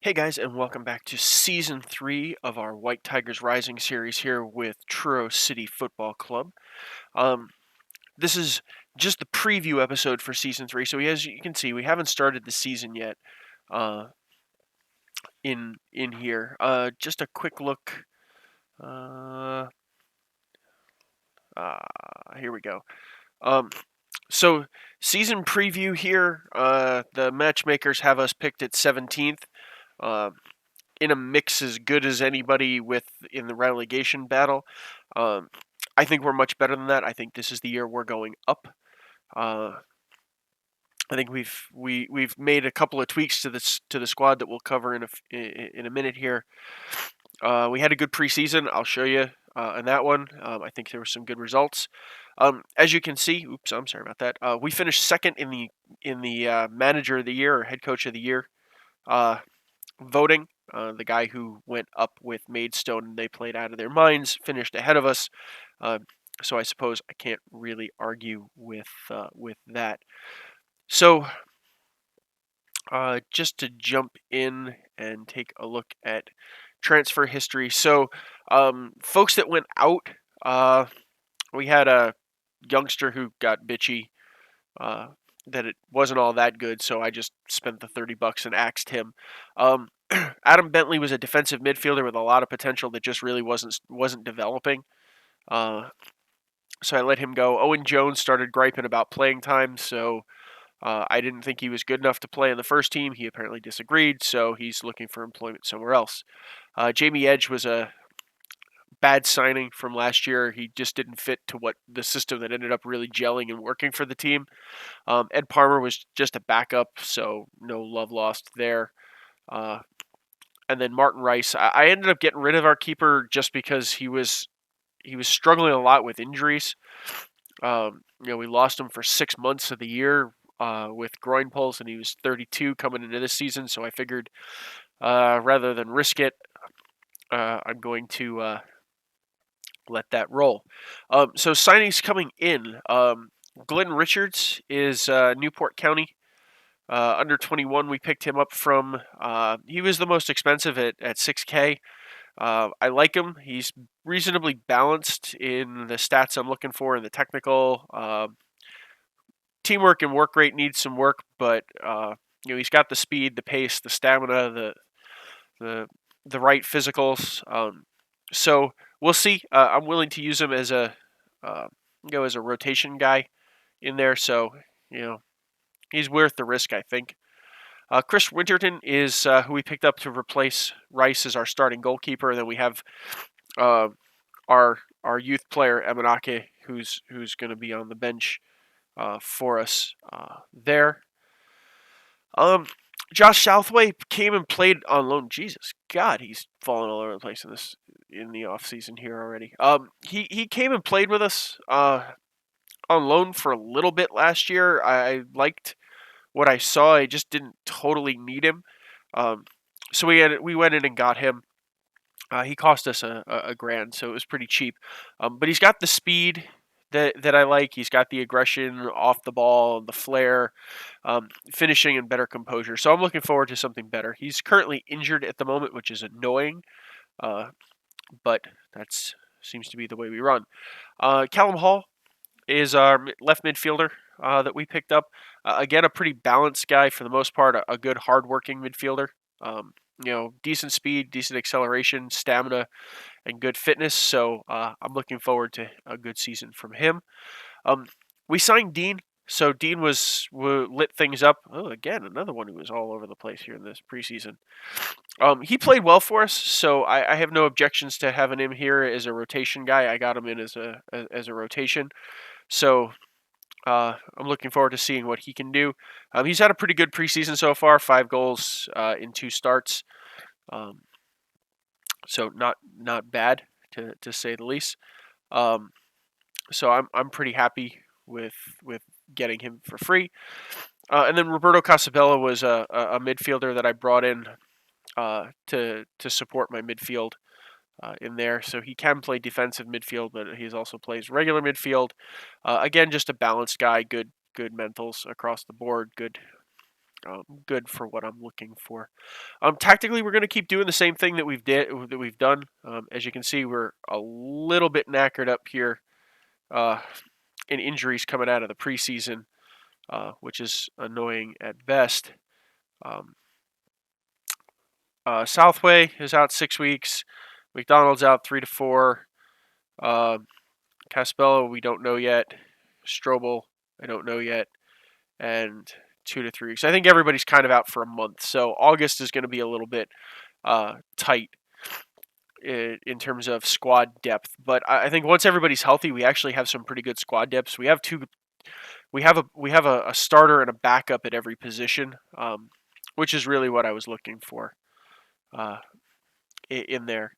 Hey guys, and welcome back to Season 3 of our White Tigers Rising series here with Truro City Football Club. Um, this is just the preview episode for Season 3, so as you can see, we haven't started the season yet uh, in here. Just a quick look. Uh, Here we go. Um, so, season preview here. The matchmakers have us picked at 17th. In a mix as good as anybody in the relegation battle. Um, I think we're much better than that. I think this is the year we're going up. Uh, I think we've made a couple of tweaks to the squad that we'll cover in a minute here. We had a good preseason. I'll show you in that one. I think there were some good results. As you can see, oops, I'm sorry about that. We finished second in the manager of the year or head coach of the year voting. The guy who went up with Maidstone and they played out of their minds finished ahead of us. So I suppose I can't really argue with that. So just to jump in and take a look at transfer history. So folks that went out, we had a youngster who got bitchy. That it wasn't all that good, so I just spent the $30 and axed him. Adam Bentley was a defensive midfielder with a lot of potential that just really wasn't developing. So I let him go. Owen Jones started griping about playing time, so I didn't think he was good enough to play in the first team. He apparently disagreed, so he's looking for employment somewhere else. Jamie Edge was a bad signing from last year. He just didn't fit to what the system that ended up really gelling and working for the team. Ed Palmer was just a backup, so no love lost there. And then Martin Rice, I ended up getting rid of our keeper just because he was struggling a lot with injuries. We lost him for 6 months of the year with groin pulls, and he was 32 coming into this season. So I figured rather than risk it, I'm going to let that roll. So signings coming in. Glenn Richards is Newport County. Under 21, we picked him up from. He was the most expensive at $6K. I like him. He's reasonably balanced in the stats I'm looking for in the technical. Teamwork and work rate needs some work, but he's got the speed, the pace, the stamina, the right physicals. So we'll see. I'm willing to use him as a as a rotation guy in there. So he's worth the risk, I think. Chris Winterton is who we picked up to replace Rice as our starting goalkeeper. And then we have our youth player Emanake, who's going to be on the bench for us there. Josh Southway came and played on loan. Jesus God, he's fallen all over the place in the off season here already. He came and played with us on loan for a little bit last year. I liked what I saw. I just didn't totally need him. So we went in and got him. He cost us a grand, so it was pretty cheap. But he's got the speed that I like. He's got the aggression off the ball, the flair, finishing and better composure. So I'm looking forward to something better. He's currently injured at the moment, which is annoying, but that seems to be the way we run. Callum Hall is our left midfielder that we picked up. Again, a pretty balanced guy for the most part, a good hardworking midfielder. Decent speed, decent acceleration, stamina, and good fitness. So I'm looking forward to a good season from him. We signed Dean. So Dean lit things up. Oh, again, another one who was all over the place here in this preseason. He played well for us, so I have no objections to having him here as a rotation guy. I got him in as a rotation. So I'm looking forward to seeing what he can do. He's had a pretty good preseason so far, 5 goals in 2 starts. So not bad to say the least. So I'm pretty happy with getting him for free. And then Roberto Casabella was a midfielder that I brought in to support my midfield in there. So he can play defensive midfield, but he also plays regular midfield. Again, just a balanced guy, good mentals across the board, good good for what I'm looking for. Tactically, we're going to keep doing the same thing that we've done. As you can see, we're a little bit knackered up here in injuries coming out of the preseason, which is annoying at best. Southway is out 6 weeks. McDonald's out 3 to 4. Caspello, we don't know yet. Strobel, I don't know yet. And 2 to 3 weeks. I think everybody's kind of out for a month. So August is going to be a little bit tight in terms of squad depth. But I think once everybody's healthy, we actually have some pretty good squad depths. We have a starter and a backup at every position, which is really what I was looking for in there.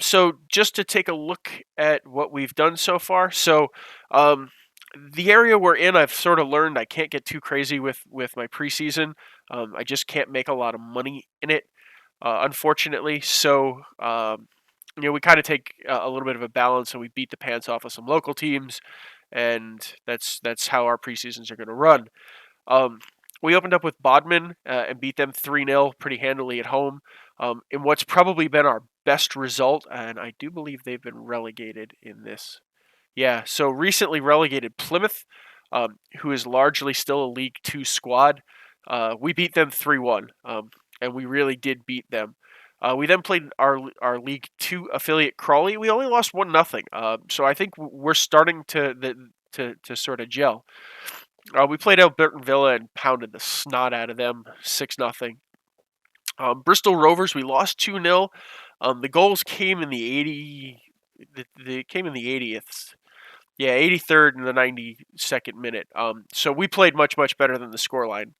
So just to take a look at what we've done so far. So the area we're in, I've sort of learned I can't get too crazy with my preseason. I just can't make a lot of money in it, unfortunately. So we kind of take a little bit of a balance, and we beat the pants off of some local teams, and that's how our preseasons are going to run. We opened up with Bodmin and beat them 3-0 pretty handily at home in what's probably been our best result, and I do believe they've been relegated in this. Yeah, so recently relegated Plymouth, who is largely still a League 2 squad. We beat them 3-1, and we really did beat them. We then played our League 2 affiliate Crawley. We only lost 1-0, so I think we're starting to sort of gel. We played Alberton Villa and pounded the snot out of them, 6-0. Bristol Rovers, we lost 2-0. The goals came in the 80. They came in the 80th. Yeah, 83rd and the 92nd minute. So we played much better than the scoreline.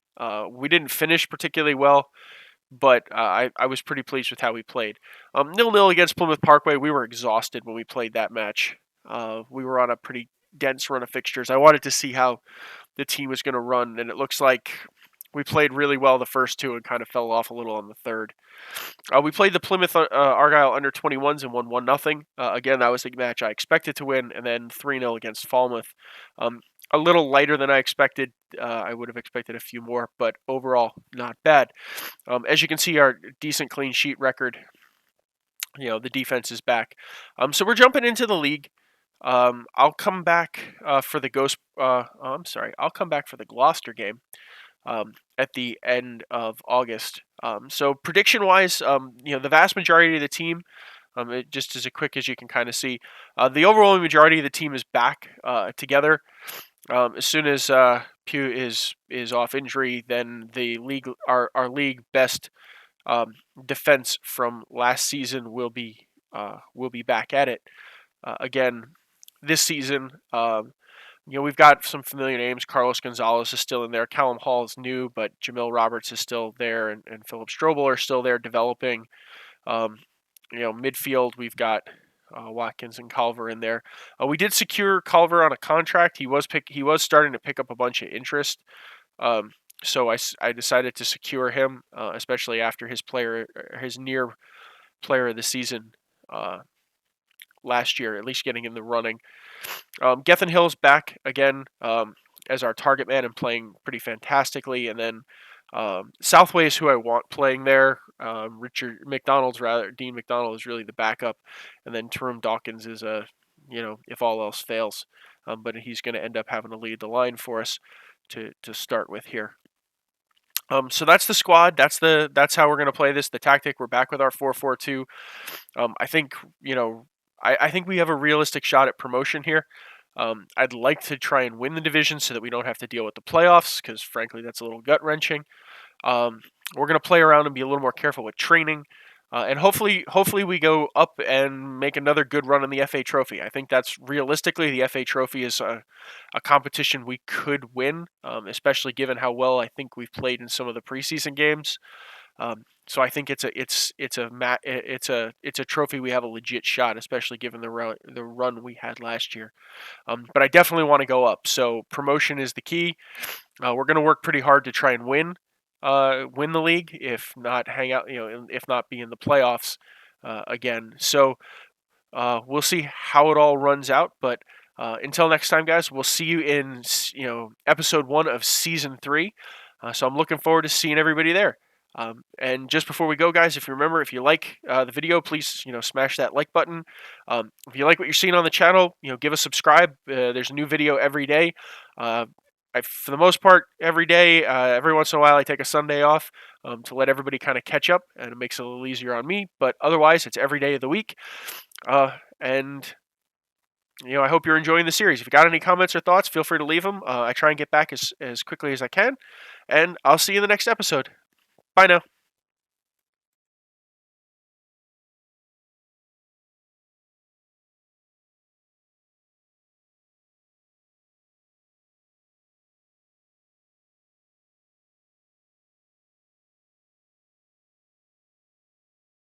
We didn't finish particularly well, but I was pretty pleased with how we played. 0-0 against Plymouth Parkway. We were exhausted when we played that match. We were on a pretty dense run of fixtures. I wanted to see how the team was going to run, and it looks like we played really well the first two and kind of fell off a little on the third. We played the Plymouth Argyle under 21s and won 1-0. Again, that was the match I expected to win, and then 3-0 against Falmouth. A little lighter than I expected. I would have expected a few more, but overall, not bad. As you can see, our decent clean sheet record. The defense is back. So we're jumping into the league. I'll come back for the I'll come back for the Gloucester game at the end of August. So prediction-wise, the vast majority of the team, just as quick as you can kind of see, the overwhelming majority of the team is back together. As soon as Pugh is off injury, then the league, our league best defense from last season will be back at it again this season. We've got some familiar names. Carlos Gonzalez is still in there. Callum Hall is new, but Jamil Roberts is still there, and Philip Strobel are still there developing. Midfield, we've got Watkins and Culver in there. We did secure Culver on a contract. He was starting to pick up a bunch of interest. So I decided to secure him, especially after his near player of the season last year, at least getting in the running. Gethin Hill's back again as our target man and playing pretty fantastically. And then Southway is who I want playing there. Dean McDonald is really the backup. And then Tyrone Dawkins is if all else fails. But he's going to end up having to lead the line for us to start with here. So that's the squad. That's how we're going to play this. The tactic. We're back with our 4-4-2. I think I think we have a realistic shot at promotion here. I'd like to try and win the division so that we don't have to deal with the playoffs, because frankly that's a little gut wrenching. We're going to play around and be a little more careful with training, and hopefully we go up and make another good run in the FA Trophy. I think that's realistically the FA Trophy is a competition we could win, especially given how well I think we've played in some of the preseason games. So I think it's a trophy we have a legit shot, especially given the run we had last year. But I definitely want to go up. So promotion is the key. We're going to work pretty hard to try and win the league, if not hang out, if not be in the playoffs again. So we'll see how it all runs out. But until next time, guys, we'll see you in episode 1 of season 3. So I'm looking forward to seeing everybody there. And just before we go, guys, if you like the video, please smash that like button. If you like what you're seeing on the channel, give a subscribe. There's a new video every day. For the most part, every day. Every once in a while, I take a Sunday off to let everybody kind of catch up, and it makes it a little easier on me. But otherwise, it's every day of the week. And I hope you're enjoying the series. If you got any comments or thoughts, feel free to leave them. I try and get back as quickly as I can. And I'll see you in the next episode. Bye now.